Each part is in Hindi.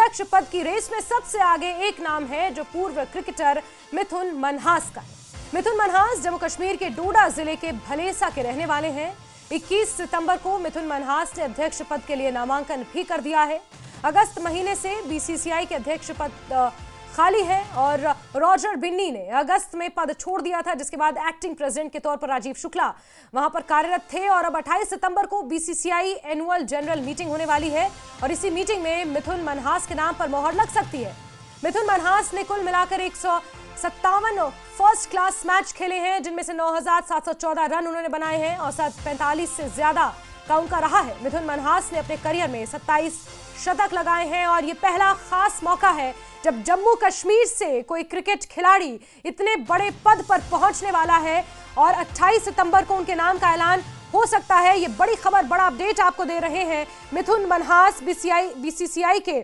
अध्यक्ष पद की रेस में सबसे आगे एक नाम है जो पूर्व क्रिकेटर मिथुन मनहास का है। मिथुन मनहास जम्मू कश्मीर के डोडा जिले के भलेसा के रहने वाले हैं। 21 सितंबर को मिथुन मनहास ने अध्यक्ष पद के लिए नामांकन भी कर दिया है। अगस्त महीने से बीसीसीआई के अध्यक्ष पद खाली है और रॉजर बिन्नी ने अगस्त में पद छोड़ दिया था, जिसके बाद एक्टिंग प्रेसिडेंट के तौर पर राजीव शुक्ला वहां पर कार्यरत थे। और अब 28 सितंबर को बीसीसीआई एनुअल जनरल मीटिंग होने वाली है और इसी मीटिंग में मिथुन मनहास के नाम पर मोहर लग सकती है। मिथुन मनहास ने कुल मिलाकर 157 फर्स्ट क्लास मैच खेले हैं, जिनमें से 9,714 रन उन्होंने बनाए हैं और 45 से ज्यादा का उनका रहा है। मिथुन मनहास ने अपने करियर में 27 शतक लगाए हैं और ये पहला खास मौका है जब जम्मू कश्मीर से कोई क्रिकेट खिलाड़ी इतने बड़े पद पर पहुंचने वाला है और 28 सितंबर को उनके नाम का ऐलान हो सकता है। ये बड़ी खबर, बड़ा अपडेट आपको दे रहे हैं। मिथुन मनहास बीसीसीआई के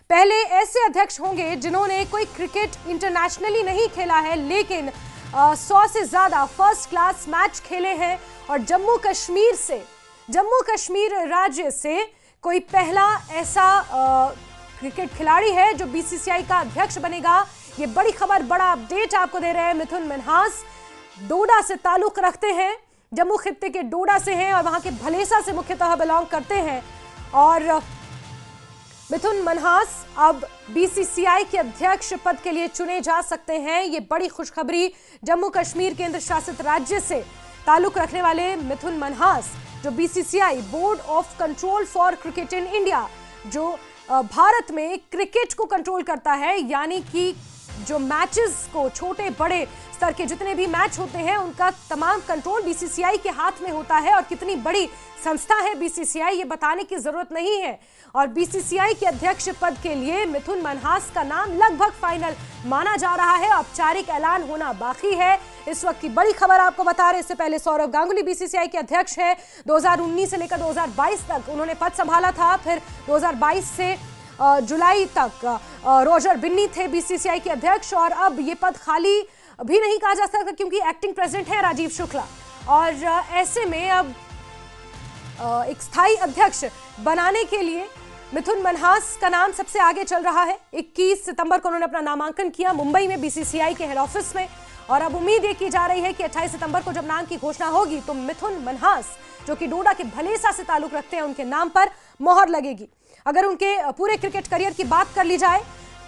पहले ऐसे अध्यक्ष होंगे जिन्होंने कोई क्रिकेट इंटरनेशनली नहीं खेला है, लेकिन 100 से ज्यादा फर्स्ट क्लास मैच खेले हैं और जम्मू कश्मीर राज्य से कोई पहला ऐसा क्रिकेट खिलाड़ी है जो बीसीसीआई का अध्यक्ष बनेगा। ये बड़ी खबर, बड़ा अपडेट आपको दे रहे हैं। मिथुन मनहास डोडा से ताल्लुक रखते हैं, जम्मू खित्ते के डोडा से हैं और वहां के भलेसा से मुख्यतः बिलोंग करते हैं। और मिथुन मनहास अब बीसीसीआई के अध्यक्ष पद के लिए चुने जा सकते हैं। ये बड़ी खुशखबरी जम्मू कश्मीर केंद्र शासित राज्य से ताल्लुक रखने वाले मिथुन मनहास, जो BCCI board of control for cricket in India, जो भारत में क्रिकेट को कंट्रोल करता है, यानी कि जो मैचेस को, छोटे बड़े स्तर के जितने भी मैच होते हैं उनका तमाम कंट्रोल बीसीसीआई के हाथ में होता है। और कितनी बड़ी संस्था है बीसीसीआई, ये बताने की जरूरत नहीं है। और बीसीसीआई के अध्यक्ष पद के लिए मिथुन मनहास का नाम लगभग फाइनल माना जा रहा है। औपचारिक ऐलान होना बाकी है। इस वक्त की बड़ी खबर आपको बता रहे, इससे पहले सौरव गांगुली बीसीसीआई के अध्यक्ष है। 2019 से लेकर 2022 तक उन्होंने पद संभाला था। फिर 2022 से जुलाई तक रॉजर बिन्नी थे बीसीसीआई के अध्यक्ष और अब ये पद खाली भी नहीं कहा जा सकता क्योंकि एक्टिंग प्रेसिडेंट है राजीव शुक्ला। और ऐसे में अब एक स्थायी अध्यक्ष बनाने के लिए मिथुन मनहास का नाम सबसे आगे चल रहा है। 21 सितंबर को उन्होंने अपना नामांकन किया मुंबई में बीसीसीआई के हेड ऑफिस में और अब उम्मीद ये की जा रही है कि 28 सितंबर को जब नाम की घोषणा होगी तो मिथुन मनहास, जो कि डोडा के भलेसा से ताल्लुक रखते हैं, उनके नाम पर मोहर लगेगी। अगर उनके पूरे क्रिकेट करियर की बात कर ली जाए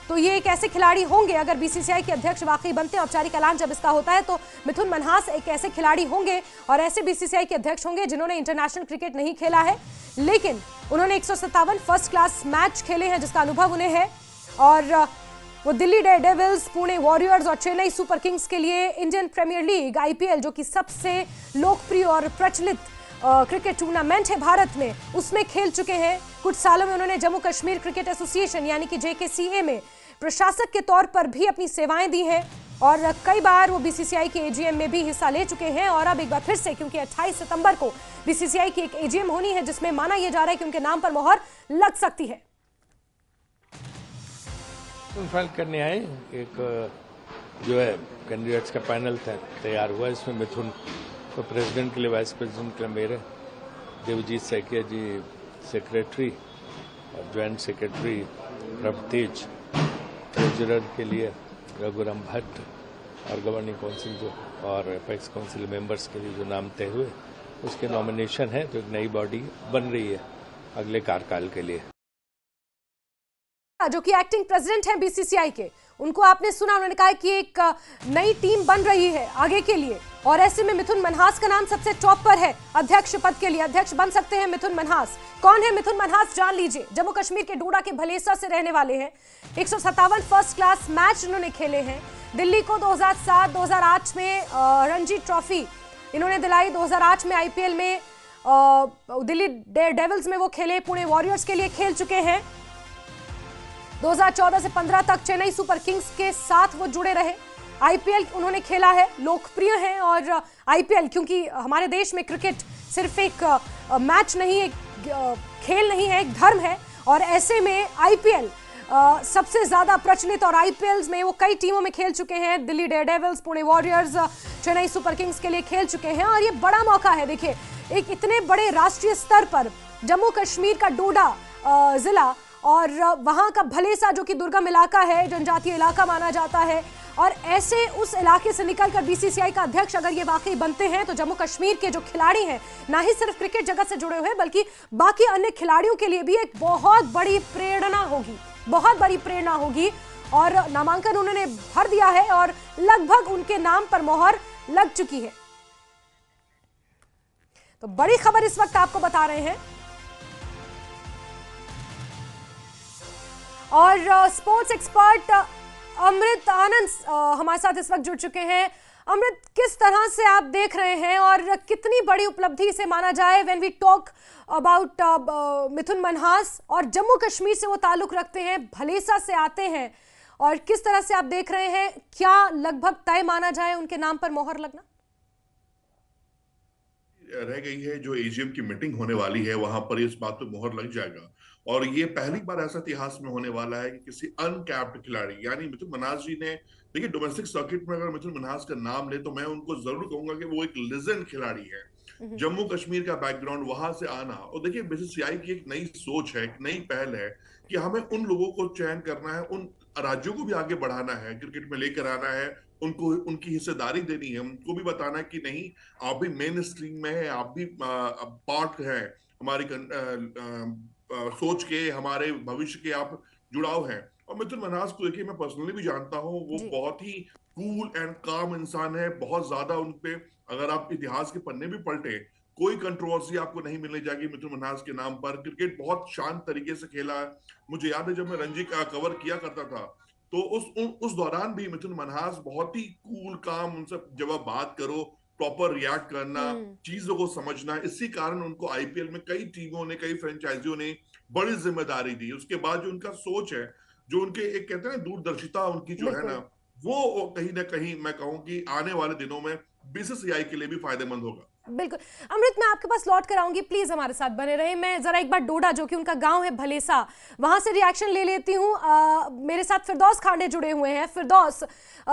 तो ये एक ऐसे खिलाड़ी होंगे, अगर बीसीसीआई के अध्यक्ष वाकई बनते हैं, औपचारिक ऐलान जब इसका होता है, तो मिथुन मनहास एक ऐसे खिलाड़ी होंगे और ऐसे बीसीसीआई के अध्यक्ष होंगे जिन्होंने इंटरनेशनल क्रिकेट नहीं खेला है, लेकिन उन्होंने 157 फर्स्ट क्लास मैच खेले हैं जिसका अनुभव उन्हें है। और वो दिल्ली डेयरडेविल्स, पुणे वॉरियर्स और चेन्नई सुपर किंग्स के लिए इंडियन प्रीमियर लीग आईपीएल, जो कि सबसे लोकप्रिय और प्रचलित क्रिकेट टूर्नामेंट है भारत में, उसमें खेल चुके हैं। कुछ सालों में उन्होंने जम्मू कश्मीर क्रिकेट एसोसिएशन यानी कि जेकेसीए में प्रशासक के तौर पर भी अपनी सेवाएं दी हैं और कई बार वो बीसीसीआई के एजीएम में भी हिस्सा ले चुके हैं। और अब एक बार फिर से, क्योंकि 28 सितंबर को बीसीसीआई की एक एजीएम होनी है जिसमें माना यह जा रहा है कि उनके नाम पर मोहर लग सकती है। फाइल करने आए एक जो है कैंडिडेट्स का पैनल तैयार हुआ, इसमें मिथुन तो प्रेसिडेंट के लिए, वाइस प्रेसिडेंट के लिए मेरे, देवजीत सैकिया जी सेक्रेटरी और ज्वाइंट सेक्रेटरी प्रभतेज, ट्रेजरर के लिए रघुराम भट्ट और गवर्निंग काउंसिल जो और अपेक्स काउंसिल मेंबर्स के लिए जो नाम तय हुए उसके नॉमिनेशन है। तो एक नई बॉडी बन रही है अगले कार्यकाल के लिए। जो कि एक्टिंग प्रेसिडेंट हैं बीसीसीआई के, उनको आपने सुना, उन्होंने कहा कि एक नई टीम बन रही है आगे के लिए और ऐसे में मिथुन मनहास का नाम सबसे टॉप पर है अध्यक्ष पद के लिए। अध्यक्ष बन सकते हैं मिथुन मनहास। कौन है मिथुन मनहास, जान लीजिए। जम्मू कश्मीर के डोडा के भलेसा से रहने वाले हैं। 157 फर्स्ट क्लास मैच उन्होंने खेले हैं। दिल्ली को 2007-2008 में रणजी ट्रॉफी इन्होंने दिलाई। 2008 में आईपीएल में दिल्ली डेयरडेविल्स में वो खेले, पुणे वॉरियर्स के लिए खेल चुके हैं। 2014 से 15 तक चेन्नई सुपर किंग्स के साथ वो जुड़े रहे। आईपीएल उन्होंने खेला है, लोकप्रिय है। और आईपीएल, क्योंकि हमारे देश में क्रिकेट सिर्फ एक मैच नहीं, एक खेल नहीं है, एक धर्म है। और ऐसे में आईपीएल सबसे ज्यादा प्रचलित और आईपीएल में वो कई टीमों में खेल चुके हैं। Delhi Daredevils, Pune warriors, Chennai super Kings के लिए खेल चुके हैं। और ये बड़ा मौका है, देखिए, एक इतने बड़े राष्ट्रीय स्तर पर जम्मू कश्मीर का डोडा जिला और वहां का भलेसा जो कि दुर्गम इलाका है, जनजातीय इलाका माना जाता है, और ऐसे उस इलाके से निकलकर बीसीसीआई का अध्यक्ष अगर ये वाकई बनते हैं तो जम्मू कश्मीर के जो खिलाड़ी हैं, ना ही सिर्फ क्रिकेट जगत से जुड़े हुए बल्कि बाकी अन्य खिलाड़ियों के लिए भी एक बहुत बड़ी प्रेरणा होगी, बहुत बड़ी प्रेरणा होगी। और नामांकन उन्होंने भर दिया है और लगभग उनके नाम पर मोहर लग चुकी है। तो बड़ी खबर इस वक्त आपको बता रहे हैं। और स्पोर्ट्स एक्सपर्ट अमृत आनंद हमारे साथ इस वक्त जुड़ चुके हैं। अमृत, किस तरह से आप देख रहे हैं और कितनी बड़ी उपलब्धि इसे माना जाए व्हेन वी टॉक अबाउट मिथुन मनहास, और जम्मू कश्मीर से वो ताल्लुक रखते हैं, भलेसा से आते हैं, और किस तरह से आप देख रहे हैं, क्या लगभग तय माना जाए उनके नाम पर मोहर लगना? रह गई है जो एजीएम की मीटिंग होने वाली है, वहां पर इस बात पे मोहर लग जाएगा। और ये पहली बार ऐसा इतिहास में होने वाला है कि किसी अनकैप्ड खिलाड़ी यानी मिथुन मनहास जी ने, देखिए डोमेस्टिक सर्किट में अगर मिथुन मनहास का नाम ले तो मैं उनको जरूर कहूंगा कि वो एक लेजेंड खिलाड़ी है। जम्मू कश्मीर का बैकग्राउंड, वहां से आना, और देखिए बीसीसीआई की एक नई सोच है, एक नई पहल है कि हमें उन लोगों को चयन करना है, उन राज्यों को भी आगे बढ़ाना है, क्रिकेट में लेकर आना है, उनको उनकी हिस्सेदारी देनी है, उनको भी बताना है कि नहीं आप भी मेन स्ट्रीम में है, आप भी पार्ट है हमारी सोच के, हमारे भविष्य के आप जुड़ाव हैं। और मिथुन मनहास को देखिए मैं पर्सनली भी जानता हूँ, वो बहुत ही कूल एंड काम इंसान है। बहुत ज्यादा उनपे अगर आप इतिहास के पन्ने भी पलटे, कोई कंट्रोवर्सी आपको नहीं मिलने जाएगी मिथुन मनहास के नाम पर। क्रिकेट बहुत शांत तरीके से खेला है। मुझे याद है जब मैं रणजी का कवर किया करता था तो उस दौरान भी मिथुन मनहास बहुत ही कूल काम, उनसे जब आप बात करो प्रॉपर रिएक्ट करना, चीजों को समझना। इसी कारण उनको आईपीएल में कई टीमों ने, कई फ्रेंचाइजियों ने बड़ी जिम्मेदारी दी। उसके बाद जो उनका सोच है, जो उनके एक कहते हैं दूरदर्शिता उनकी जो है ना, वो कहीं ना कहीं मैं कहूं कि आने वाले दिनों में बीसीसीआई के लिए भी फायदेमंद होगा। बिल्कुल। अमृत, मैं आपके पास लौट कर आऊंगी, प्लीज हमारे साथ बने रहे। मैं जरा एक बार डोडा, जो कि उनका गांव है भलेसा, वहां से रिएक्शन ले लेती हूँ। मेरे साथ फिरदौस खांडे जुड़े हुए हैं। फिरदौस,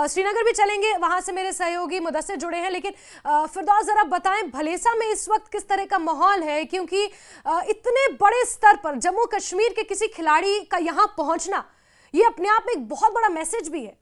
श्रीनगर भी चलेंगे, वहां से मेरे सहयोगी मुदस्सिर जुड़े हैं, लेकिन फिरदौस जरा बताएं भलेसा में इस वक्त किस तरह का माहौल है, क्योंकि इतने बड़े स्तर पर जम्मू कश्मीर के किसी खिलाड़ी का यहाँ पहुंचना, ये अपने आप में एक बहुत बड़ा मैसेज भी है।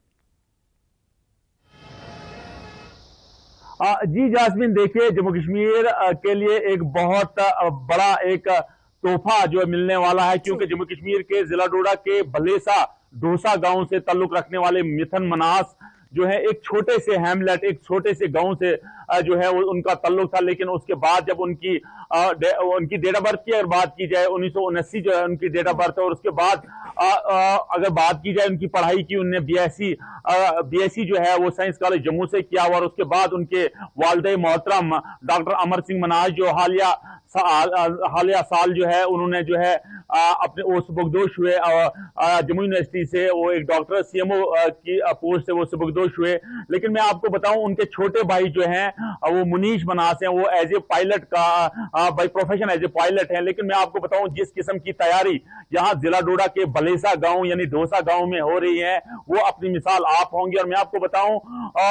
जी जास्मिन, देखिए जम्मू कश्मीर के लिए एक बहुत बड़ा एक तोहफा जो है मिलने वाला है, क्योंकि जम्मू कश्मीर के जिला डोडा के भलेसा डोसा गांव से ताल्लुक रखने वाले मिथुन मनहास जो है एक छोटे से हैमलेट, एक छोटे से गांव से जो है उनका ताल्लुक था। लेकिन उसके बाद जब उनकी डेट ऑफ बर्थ की अगर बात की जाए, 1979 जो है उनकी डेट ऑफ बर्थ है। और उसके बाद अगर बात की जाए उनकी पढ़ाई की, उनने बीएससी जो है वो साइंस कॉलेज जम्मू से किया हुआ। और उसके बाद उनके वालिद मोहतरम डॉक्टर अमर सिंह मनहास जो हालिया साल जो है उन्होंने जो है अपने वो सुबकदोश हुए जम्मू यूनिवर्सिटी से। वो एक डॉक्टर सीएमओ की पोस्ट से वो सुबकदोश हुए। लेकिन मैं आपको बताऊं उनके छोटे भाई जो हैं वो मुनीश मनहास हैं, वो एज ए पायलट का by profession as a pilot हैं। लेकिन मैं आपको बताऊं जिस किस्म की तैयारी यहाँ जिला डोडा के भलेसा गांव यानी डोसा गांव में हो रही है, वो अपनी मिसाल आप होंगी। और मैं आपको बताऊं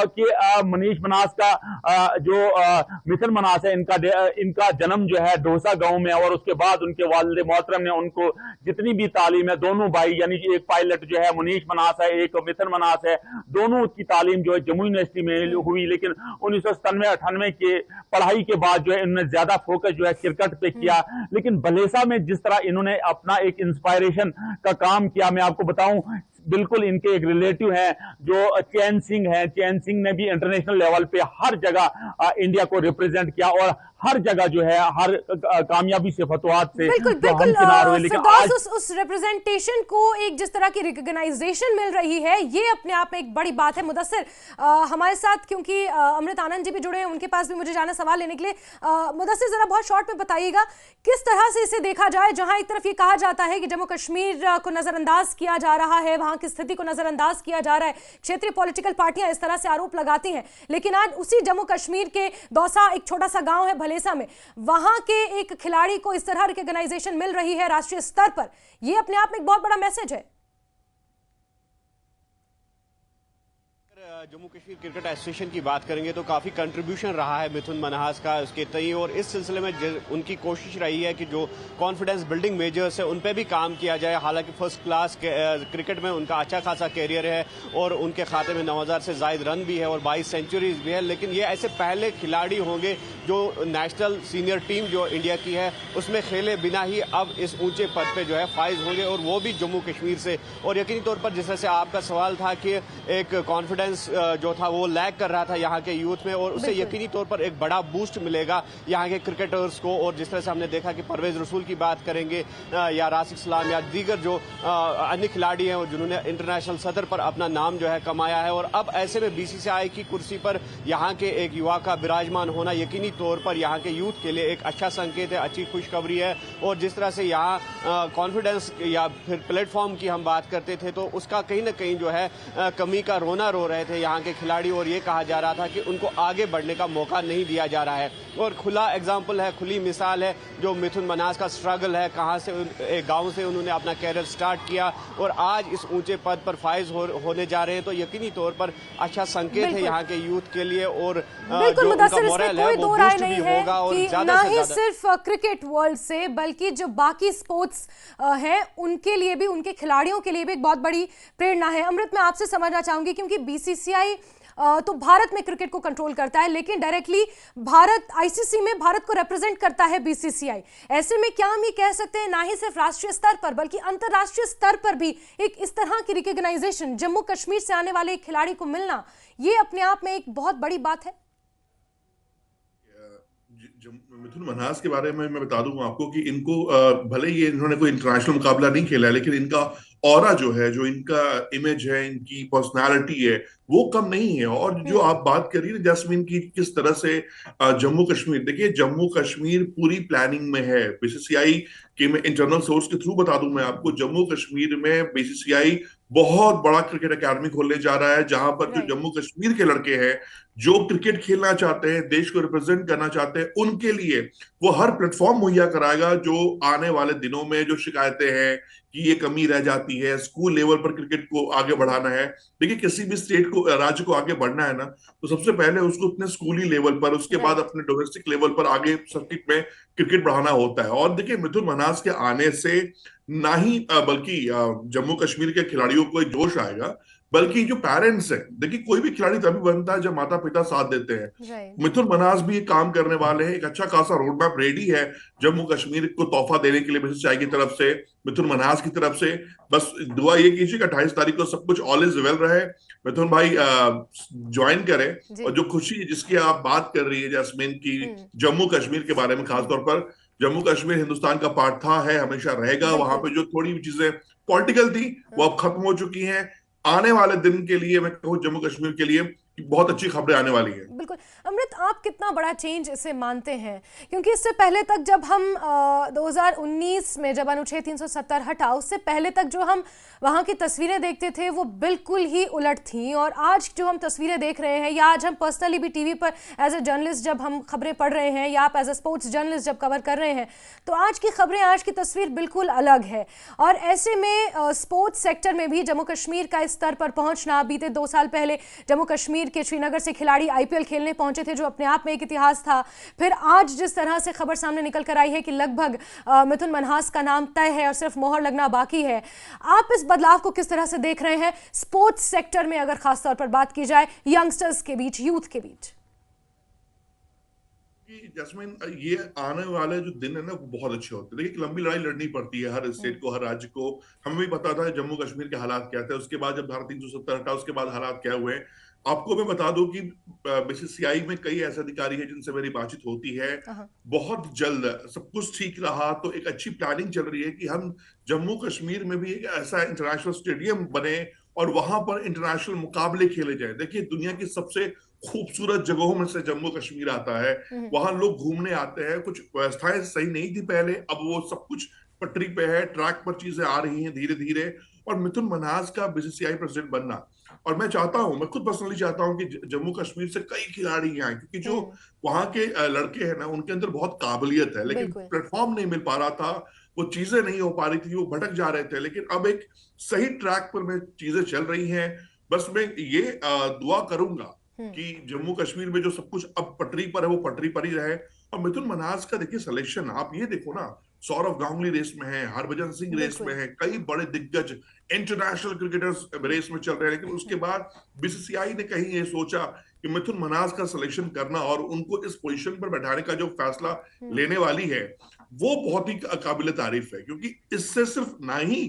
कि मुनीश मनहास का जो मिथुन मनहास है, इनका जन्म जो है डोसा गांव में, और उसके बाद उनके वालिद मोहतरम ने उनको जितनी भी तालीम है, दोनों भाई यानी कि एक पायलट जो है मुनीश मनहास है, एक मिथुन मनहास है, दोनों की तालीम जो है जम्मू यूनिवर्सिटी में हुई। लेकिन 1997-98 के पढ़ाई के बाद जो है इन्होंने ज्यादा फोकस जो है क्रिकेट पे किया। लेकिन भलेसा में जिस तरह इन्होंने अपना एक इंस्पायरेशन का काम किया, मैं आपको बताऊं बिल्कुल इनके एक रिलेटिव हैं जो चैन सिंह हैं। चैन सिंह ने भी इंटरनेशनल लेवल पे हर जगह इंडिया को रिप्रेजेंट किया और हर जगह जो है हर कामयाबी से फतवात से बिल्कुल हमकिनार हुए। लेकिन आज उस रिप्रेजेंटेशन को एक जिस तरह की रिकॉग्नाइजेशन मिल रही है, ये अपने आप में एक बड़ी बात है। मुदस्सिर हमारे साथ, क्योंकि अमृत आनंद जी भी जुड़े हैं, उनके पास भी मुझे जाना सवाल लेने के लिए। मुदस्सिर जरा बहुत शॉर्ट में बताइएगा किस तरह से इसे देखा जाए, जहां एक तरफ ये कहा जाता है कि जम्मू कश्मीर को नजरअंदाज किया जा रहा है, वहां की स्थिति को नजरअंदाज किया जा रहा है, क्षेत्रीय पॉलिटिकल पार्टियां इस तरह से आरोप लगाती हैं। लेकिन आज उसी जम्मू कश्मीर के दौसा, एक छोटा सा गांव है भलेसा में, वहां के एक खिलाड़ी को इस तरह रिकॉग्नाइजेशन मिल रही है राष्ट्रीय स्तर पर। यह अपने आप में एक बहुत बड़ा मैसेज है। जम्मू कश्मीर क्रिकेट एसोसिएशन की बात करेंगे तो काफ़ी कंट्रीब्यूशन रहा है मिथुन मन्हास का उसके तय, और इस सिलसिले में उनकी कोशिश रही है कि जो कॉन्फिडेंस बिल्डिंग मेजर्स है उन पे भी काम किया जाए। हालांकि फर्स्ट क्लास क्रिकेट में उनका अच्छा खासा कैरियर है और उनके खाते में 9000 से ज़ायद रन भी है और 22 सेंचुरीज भी है, लेकिन ये ऐसे पहले खिलाड़ी होंगे जो नेशनल सीनियर टीम जो इंडिया की है उसमें खेले बिना ही अब इस ऊंचे पद पे जो है फाइज होंगे, और वो भी जम्मू कश्मीर से। और यकीनी तौर पर जिस तरह से आपका सवाल था कि एक कॉन्फिडेंस जो था वो लैग कर रहा था यहाँ के यूथ में, और उससे यकीनी तौर पर एक बड़ा बूस्ट मिलेगा यहाँ के क्रिकेटर्स को। और जिस तरह से हमने देखा कि परवेज रसूल की बात करेंगे या राशिद सलाम या दीगर जो अन्य खिलाड़ी हैं जिन्होंने इंटरनेशनल सतह पर अपना नाम जो है कमाया है, और अब ऐसे में बीसीसीआई की कुर्सी पर यहाँ के एक युवा का विराजमान होना यकीनी तौर पर यहाँ के यूथ के लिए एक अच्छा संकेत है, अच्छी खुशखबरी है। और जिस तरह से यहाँ कॉन्फिडेंस या फिर प्लेटफॉर्म की हम बात करते थे तो उसका कहीं ना कहीं जो है कमी का रोना रो रहे थे यहाँ के खिलाड़ी, और ये कहा जा रहा था कि उनको आगे बढ़ने का मौका नहीं दिया जा रहा है। और खुला एग्जाम्पल है, खुली मिसाल है जो मिथुन मन्हास का स्ट्रगल है, कहाँ से एक गाँव से उन्होंने अपना कैरियर स्टार्ट किया और आज इस ऊंचे पद पर फाइज होने जा रहे हैं। तो यकीनी तौर पर अच्छा संकेत है यहाँ के यूथ के लिए, और बिल्कुल मुदस्सिर, इसमें कोई दो राय नहीं है कि ना ही ज्यादा सिर्फ क्रिकेट वर्ल्ड से बल्कि जो बाकी स्पोर्ट्स हैं उनके लिए भी, उनके खिलाड़ियों के लिए भी एक बहुत बड़ी प्रेरणा है। अमृत, मैं आपसे समझना चाहूंगी क्योंकि बीसीसीआई तो भारत में क्रिकेट को कंट्रोल करता है, लेकिन डायरेक्टली भारत आईसीसी में भारत को रिप्रेजेंट करता है बीसीसीआई। ऐसे में क्या हम ये कह सकते हैं ना ही सिर्फ राष्ट्रीय स्तर पर बल्कि अंतर्राष्ट्रीय स्तर पर भी एक इस तरह की रिकॉग्नाइजेशन जम्मू कश्मीर से आने वाले एक खिलाड़ी को मिलना, ये अपने आप में एक बहुत बड़ी बात है। मिथुन मन्हास के बारे में मैं बता दूं आपको कि इनको भले ही इन्होंने कोई इंटरनेशनल मुकाबला नहीं खेला है, लेकिन इनका ऑरा जो है, जो इनका इमेज है, इनकी पर्सनालिटी है, वो कम नहीं है। और जो आप बात कर रही है जैस्मिन की, किस तरह से जम्मू कश्मीर, देखिए जम्मू कश्मीर पूरी प्लानिंग में है बीसीसीआई के। मैं इंटरनल सोर्स के थ्रू बता दूं मैं आपको, जम्मू कश्मीर में बीसीसीआई बहुत बड़ा क्रिकेट अकेडमी खोलने जा रहा है, जहां पर जो जम्मू कश्मीर के लड़के हैं जो क्रिकेट खेलना चाहते हैं, देश को रिप्रेजेंट करना चाहते हैं, उनके लिए वो हर प्लेटफॉर्म मुहैया कराएगा। जो आने वाले दिनों में जो शिकायतें हैं कि ये कमी रह जाती है, स्कूल लेवल पर क्रिकेट को आगे बढ़ाना है। देखिए किसी भी स्टेट को, राज्य को आगे बढ़ना है ना, तो सबसे पहले उसको अपने स्कूली लेवल पर, उसके बाद अपने डोमेस्टिक लेवल पर आगे सर्किट में क्रिकेट बढ़ाना होता है। और देखिए मिथुन मन्हास के आने से ना ही बल्कि जम्मू कश्मीर के खिलाड़ियों को जोश आएगा, बल्कि जो पेरेंट्स हैं, देखिए कोई भी खिलाड़ी तभी बनता है जब माता पिता साथ देते हैं। मिथुन मन्हास भी काम करने वाले हैं, एक अच्छा खासा रोड मैप रेडी है जम्मू कश्मीर को तोहफा देने के लिए बीसीसीआई की तरफ से, मिथुन मन्हास की तरफ से। बस दुआ ये कीजिए कि 28 तारीख को सब कुछ ऑल इज वेल रहे, मिथुन भाई ज्वाइन करें। और जो खुशी जिसकी आप बात कर रही है जैस्मिन की, जम्मू कश्मीर के बारे में खासतौर पर, जम्मू कश्मीर हिंदुस्तान का पार्ट था, है, हमेशा रहेगा। वहां पे जो थोड़ी चीजें पॉलिटिकल थी वो अब खत्म हो चुकी हैं। आने वाले दिन के लिए मैं कहूँ जम्मू कश्मीर के लिए बहुत अच्छी खबरें आने वाली है। बिल्कुल। अमृत, आप कितना बड़ा चेंज इसे मानते हैं? क्योंकि इससे पहले तक जब हम 2019 में जब अनुच्छेद 370 हटा, उससे पहले तक जो हम वहाँ की तस्वीरें देखते थे वो बिल्कुल ही उलट थी। और आज जो हम तस्वीरें देख रहे हैं, या आज हम पर्सनली भी टीवी पर एज ए जर्नलिस्ट जब हम खबरें पढ़ रहे हैं, या आप एज ए स्पोर्ट्स जर्नलिस्ट जब कवर कर रहे हैं, तो आज की खबरें, आज की तस्वीर बिल्कुल अलग है। और ऐसे में स्पोर्ट्स सेक्टर में भी जम्मू कश्मीर का इस स्तर पर पहुँचना, बीते 2 साल पहले जम्मू कश्मीर के श्रीनगर से खिलाड़ी आईपीएल खेलने पहुंचे थे, जो अपने आप में एक इतिहास था। फिर आज जिस तरह से खबर सामने निकल कर आई है कि लगभग मिथुन मन्हास का नाम तय है और सिर्फ मोहर लगना बाकी है, आप इस बदलाव को किस तरह से देख रहे हैं स्पोर्ट्स सेक्टर में, अगर खासतौर पर बात की जाए यंगस्टर्स के बीच, यूथ के बीच? जैस्मिन, ये आने वाले जो दिन है ना वो बहुत अच्छे होते हैं। देखिए लंबी लड़ाई लड़नी पड़ती है हर स्टेट को, हर राज्य को। हमें भी पता था जम्मू कश्मीर के हालात क्या थे, उसके बाद जब धारा 370 हटा उसके बाद हालात क्या हुए। आपको मैं बता दूं कि बीसीसीआई में कई ऐसे अधिकारी हैं जिनसे मेरी बातचीत होती है। बहुत जल्द सब कुछ ठीक रहा तो एक अच्छी प्लानिंग चल रही है कि हम जम्मू कश्मीर में भी एक ऐसा इंटरनेशनल स्टेडियम बने और वहां पर इंटरनेशनल मुकाबले खेले जाए। देखिए दुनिया की सबसे खूबसूरत जगहों में से जम्मू कश्मीर आता है, वहां लोग घूमने आते हैं। कुछ व्यवस्थाएं सही नहीं थी पहले, अब वो सब कुछ पटरी पे है, ट्रैक पर चीजें आ रही हैं धीरे धीरे। और मिथुन मन्हास का बीसीसीआई प्रेसिडेंट बनना, और मैं चाहता हूं, मैं खुद पर्सनली चाहता हूं कि जम्मू कश्मीर से कई खिलाड़ी आए, क्योंकि जो वहां के लड़के हैं ना उनके अंदर बहुत काबिलियत है, लेकिन प्लेटफॉर्म नहीं मिल पा रहा था, वो चीजें नहीं हो पा रही थी, वो भटक जा रहे थे। लेकिन अब एक सही ट्रैक पर में चीजें चल रही हैं। बस मैं ये दुआ करूंगा कि जम्मू कश्मीर में जो सब कुछ अब पटरी पर है वो पटरी पर ही रहे। और मिथुन मन्हास का देखिए सिलेक्शन, आप ये देखो ना, सौरव गांगुली रेस में है, हरभजन सिंह रेस में है, कई बड़े दिग्गज इंटरनेशनल क्रिकेटर्स रेस में चल रहे हैं, लेकिन उसके बाद बीसीसीआई ने कहीं ये सोचा कि मिथुन मन्हास का सिलेक्शन करना और उनको इस पोजीशन पर बैठाने का जो फैसला लेने वाली है वो बहुत ही काबिल तारीफ है, क्योंकि इससे सिर्फ ना ही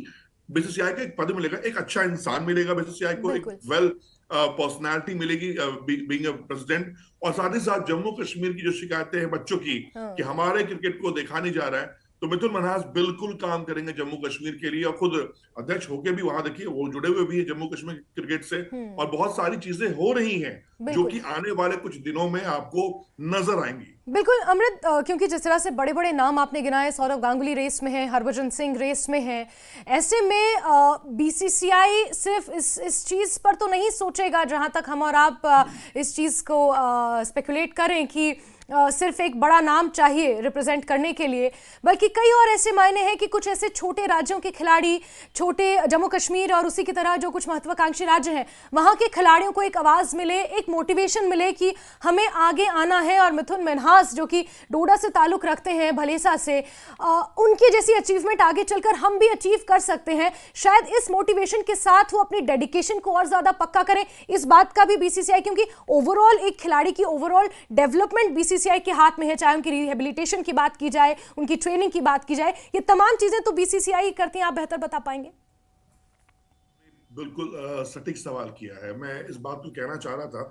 बीसीसीआई का एक पद मिलेगा, एक अच्छा इंसान मिलेगा बीसीसीआई को, एक वेल पर्सनालिटी मिलेगी बीइंग अ प्रेसिडेंट, और साथ ही साथ जम्मू कश्मीर की जो शिकायतें हैं बच्चों की कि हमारे क्रिकेट को देखा नहीं जा रहा है, तो मिथुन मन्हास बिल्कुल काम करेंगे जम्मू कश्मीर के लिए। और खुद अध्यक्ष होके भी वहां देखिए वो जुड़े हुए भी है जम्मू कश्मीर क्रिकेट से, और बहुत सारी चीजें हो रही हैं जो कि आने वाले कुछ दिनों में आपको नजर आएंगी। बिल्कुल अमृत, क्योंकि जिस तरह से बड़े बड़े नाम आपने गिनाए, सौरव गांगुली रेस में है, हरभजन सिंह रेस में है, ऐसे में बीसीसीआई सिर्फ इस चीज़ पर तो नहीं सोचेगा, जहां तक हम और आप इस चीज़ को स्पेकुलेट करें कि सिर्फ एक बड़ा नाम चाहिए रिप्रेजेंट करने के लिए, बल्कि कई और ऐसे मायने हैं कि कुछ ऐसे छोटे राज्यों के खिलाड़ी, छोटे जम्मू कश्मीर और उसी की तरह जो कुछ महत्वाकांक्षी राज्य हैं, वहां के खिलाड़ियों को एक आवाज़ मिले, एक मोटिवेशन मिले कि हमें आगे आना है। और मिथुन मन्हास जो कि डोडा से ताल्लुक़ रखते हैं, भलेसा से, उनकी जैसी अचीवमेंट आगे चलकर हम भी अचीव कर सकते हैं। शायद इस मोटिवेशन के साथ वो अपनी डेडिकेशन को और ज़्यादा पक्का करें। इस बात का भी बीसीसीआई, क्योंकि ओवरऑल एक खिलाड़ी की ओवरऑल डेवलपमेंट बीसीसीआई के हाथ में है, चाहे उनकी रिहेबिलिटेशन की बात की जाए, उनकी ट्रेनिंग की बात की जाए, ये तमाम चीजें तो बीसीसीआई करती हैं। आप बेहतर बता पाएंगे। बिल्कुल सटीक सवाल किया है। मैं इस बात को कहना चाह रहा था,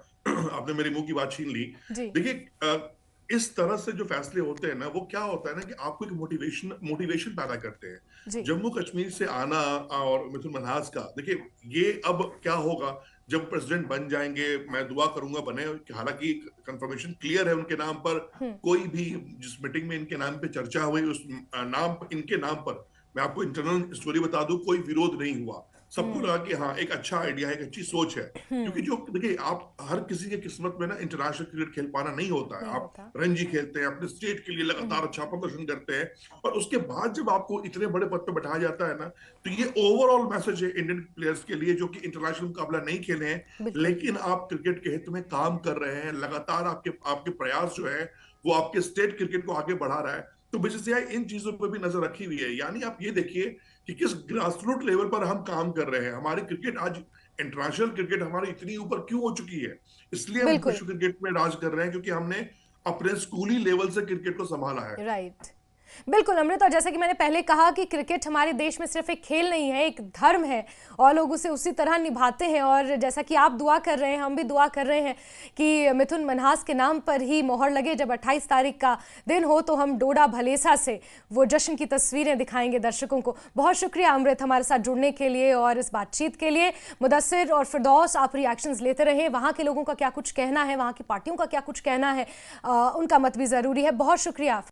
आपने मेरे मुंह की बात छीन ली। देखिए इस तरह से जो फैसले होते हैं ना, वो क्या होता है ना कि आपको एक मोटिवेशन पैदा करते हैं। जम्मू कश्मीर से आना और मिथुन मन्हास का, देखिए ये अब क्या होगा जब प्रेसिडेंट बन जाएंगे, मैं दुआ करूंगा बने, हालांकि कंफर्मेशन क्लियर है उनके नाम पर, कोई भी जिस मीटिंग में इनके नाम पे चर्चा हुई उस नाम इनके नाम पर, मैं आपको इंटरनल स्टोरी बता दूं, कोई विरोध नहीं हुआ। सबको लगा कि हाँ एक अच्छा आइडिया है, एक अच्छी सोच है, क्योंकि जो देखिए आप हर किसी के किस्मत में ना इंटरनेशनल क्रिकेट खेल पाना नहीं होता है। आप रणजी खेलते हैं, अपने स्टेट के लिए लगातार अच्छा प्रदर्शन करते हैं, और उसके बाद जब आपको इतने बड़े पद पे बैठाया जाता है ना, तो ये ओवरऑल मैसेज है इंडियन प्लेयर्स के लिए जो कि इंटरनेशनल मुकाबला नहीं खेले हैं, लेकिन आप क्रिकेट के हित में काम कर रहे हैं, लगातार आपके प्रयास जो है वो आपके स्टेट क्रिकेट को आगे बढ़ा रहा है। तो बीसीसीआई इन चीजों पर भी नजर रखी हुई है। यानी आप ये देखिए कि किस ग्रासरूट लेवल पर हम काम कर रहे हैं। हमारी क्रिकेट आज, इंटरनेशनल क्रिकेट हमारी इतनी ऊपर क्यों हो चुकी है? इसलिए हम विश्व क्रिकेट में राज कर रहे हैं, क्योंकि हमने अपने स्कूली लेवल से क्रिकेट को संभाला है। राइट, बिल्कुल अमृत। और जैसा कि मैंने पहले कहा कि क्रिकेट हमारे देश में सिर्फ एक खेल नहीं है, एक धर्म है, और लोग उसे उसी तरह निभाते हैं। और जैसा कि आप दुआ कर रहे हैं, हम भी दुआ कर रहे हैं कि मिथुन मन्हास के नाम पर ही मोहर लगे। जब 28 तारीख का दिन हो तो हम डोडा भलेसा से वो जश्न की तस्वीरें दिखाएंगे दर्शकों को। बहुत शुक्रिया अमृत हमारे साथ जुड़ने के लिए और इस बातचीत के लिए। मुदस्सिर और फिरदौस, आप रिएक्शंस लेते रहें, वहाँ के लोगों का क्या कुछ कहना है, वहाँ की पार्टियों का क्या कुछ कहना है, उनका मत भी ज़रूरी है। बहुत शुक्रिया।